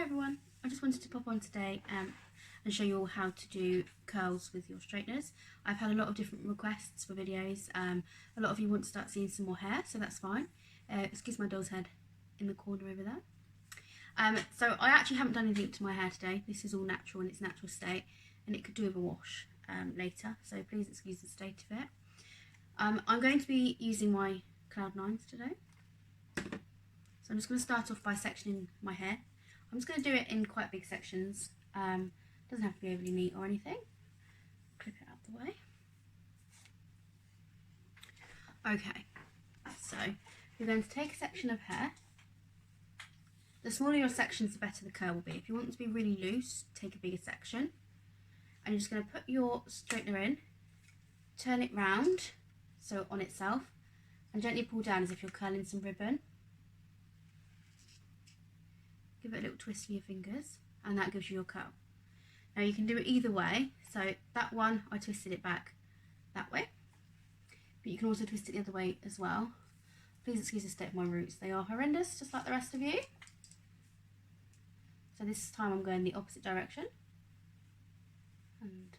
everyone, I just wanted to pop on today and show you all how to do curls with your straighteners. I've had a lot of different requests for videos. A lot of you want to start seeing some more hair, so that's fine. Excuse my doll's head in the corner over there. So I actually haven't done anything to my hair today. This is all natural in its natural state, and it could do with a wash later, so please excuse the state of it. I'm going to be using my Cloud9s today. So I'm just going to start off by sectioning my hair. I'm just going to do it in quite big sections. Doesn't have to be overly neat or anything. Clip it out the way. Okay, so you're going to take a section of hair. The smaller your sections, the better the curl will be. If you want it to be really loose, take a bigger section. And you're just going to put your straightener in, turn it round, so on itself, and gently pull down as if you're curling some ribbon. Give it a little twist with your fingers, and that gives you your curl. Now you can do it either way. So that one, I twisted it back that way, but you can also twist it the other way as well. Please excuse the state of my roots. They are horrendous, just like the rest of you. So this time I'm going the opposite direction. And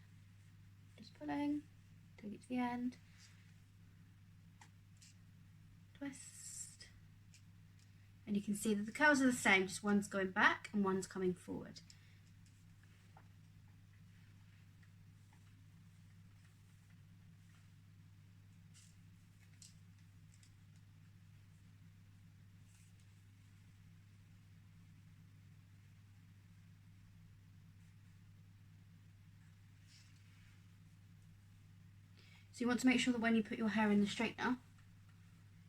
just pulling, take it to the end, twist. And you can see that the curls are the same, just one's going back and one's coming forward. So you want to make sure that when you put your hair in the straightener,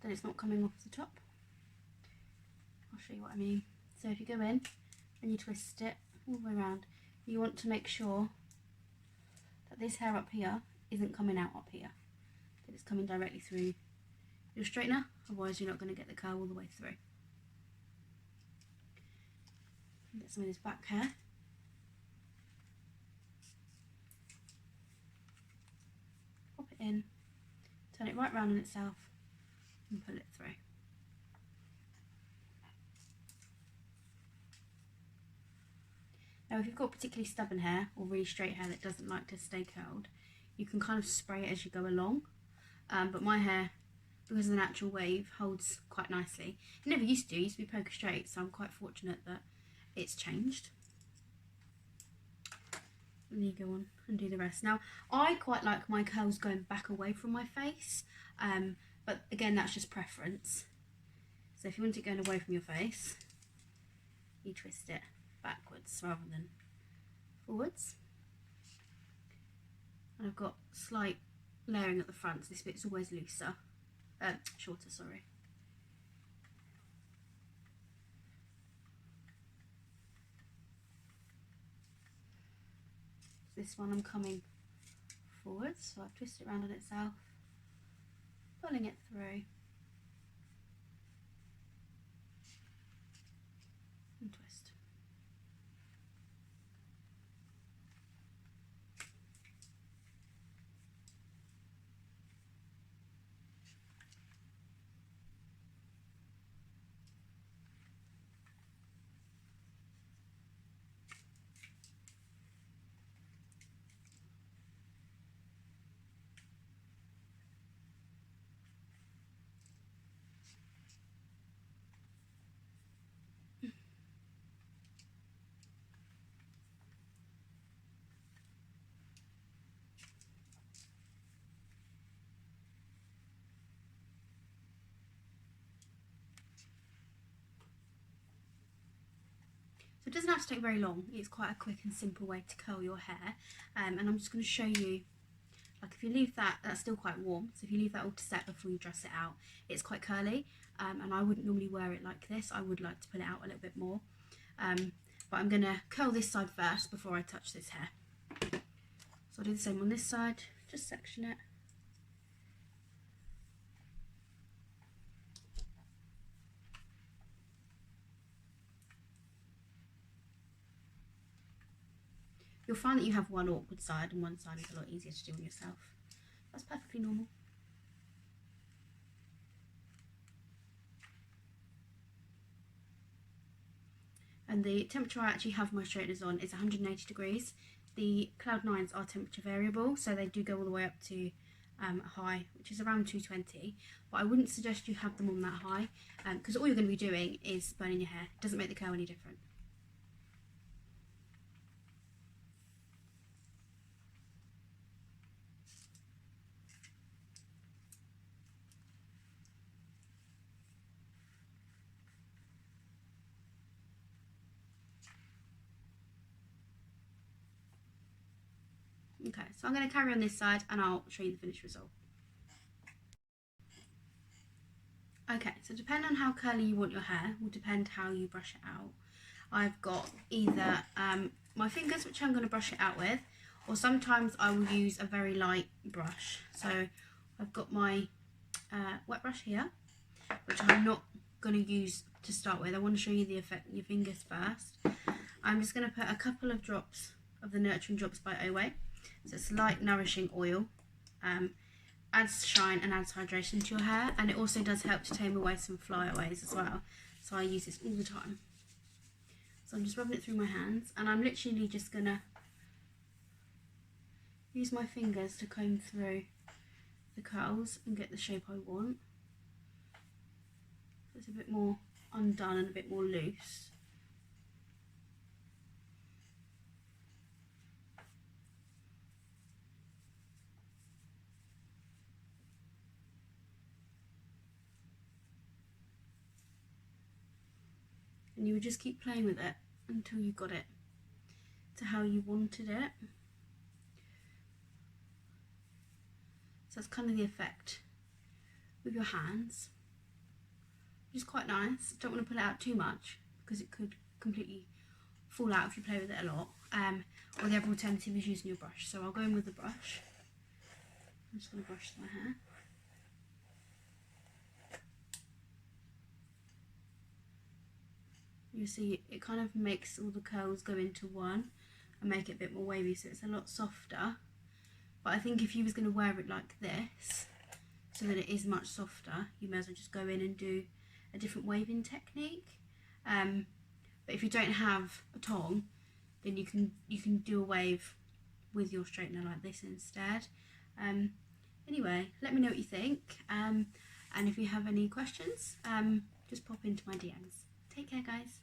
that it's not coming off the top. I'll show you what I mean. So if you go in and you twist it all the way around, you want to make sure that this hair up here isn't coming out up here, that it's coming directly through your straightener, otherwise you're not going to get the curl all the way through. Get some of this back hair. Pop it in, turn it right round on itself and pull it through. Now if you've got particularly stubborn hair or really straight hair that doesn't like to stay curled, you can kind of spray it as you go along, but my hair, because of the natural wave, holds quite nicely. It never used to, it used to be poker straight, so I'm quite fortunate that it's changed. And then you go on and do the rest. Now I quite like my curls going back away from my face, but again that's just preference. So if you want it going away from your face, you twist it backwards rather than forwards. And I've got slight layering at the front, so this bit's always looser, shorter, sorry. This one I'm coming forwards, so I've twisted it around on itself, pulling it through, and twist. So it doesn't have to take very long. It's quite a quick and simple way to curl your hair, and I'm just going to show you, like if you leave that's still quite warm, so if you leave that all to set before you dress it out, it's quite curly, and I wouldn't normally wear it like this. I would like to pull it out a little bit more, but I'm going to curl this side first before I touch this hair. So I'll do the same on this side, just section it. You'll find that you have one awkward side and one side is a lot easier to do on yourself. That's perfectly normal. And the temperature I actually have my straighteners on is 180 degrees. The Cloud9s are temperature variable, so they do go all the way up to a high, which is around 220. But I wouldn't suggest you have them on that high, because all you're going to be doing is burning your hair. It doesn't make the curl any different. Okay, so I'm going to carry on this side and I'll show you the finished result. Okay, so depending on how curly you want your hair will depend how you brush it out. I've got either my fingers, which I'm going to brush it out with, or sometimes I will use a very light brush. So I've got my wet brush here, which I'm not going to use to start with. I want to show you the effect on your fingers first. I'm just going to put a couple of drops of the Nurturing Drops by Oway. So it's light nourishing oil, adds shine and adds hydration to your hair, and it also does help to tame away some flyaways as well. So I use this all the time. So I'm just rubbing it through my hands, and I'm literally just going to use my fingers to comb through the curls and get the shape I want. So it's a bit more undone and a bit more loose. And you would just keep playing with it until you got it to how you wanted it. So that's kind of the effect with your hands, which is quite nice. Don't want to pull it out too much because it could completely fall out if you play with it a lot. Or the other alternative is using your brush. So I'll go in with the brush. I'm just going to brush my hair. You see it kind of makes all the curls go into one and make it a bit more wavy, so it's a lot softer. But I think if you was going to wear it like this, so that it is much softer, you may as well just go in and do a different waving technique. But if you don't have a tong, then you can do a wave with your straightener like this instead. Anyway, let me know what you think, and if you have any questions, just pop into my DMs. Take care, guys.